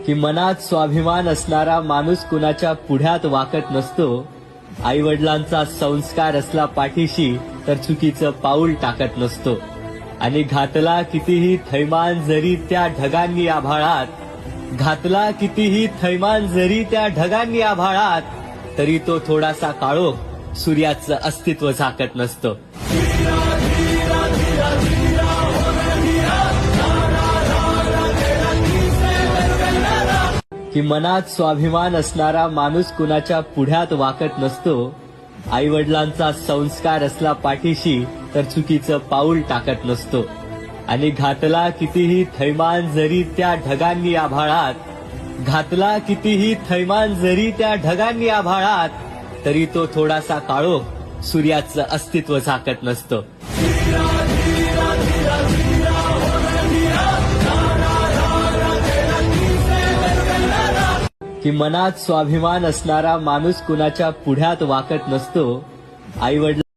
की मनात स्वाभिमान असणारा माणूस कुणाच्या पुढ्यात वाकत नसतो. आई वडिलांचा संस्कार असला पाठीशी तर चुकीचं पाऊल टाकत नसतो. आणि घातला कितीही थैमान जरी त्या ढगांनी आभाळात, घातला कितीही थैमान जरी त्या ढगांनी आभाळात, तरी तो थोडासा काळोख सूर्याचं अस्तित्व झाकत नसतो. की मनात स्वाभिमान असणारा माणूस कुणाच्या पुढ्यात वाकत नसतो. आई वडिलांचा संस्कार असला पाठीशी तर चुकीचं पाऊल टाकत नसतो. आणि घातला कितीही थैमान जरी त्या ढगांनी आभाळात, घातला कितीही थैमान जरी त्या ढगांनी आभाळात, तरी तो थोडासा काळोख सूर्याचं अस्तित्व झाकत नसतो. की मनात स्वाभिमान असणारा माणूस कुणाच्या पुढ्यात वाकत नसतो. आई वडिलांचा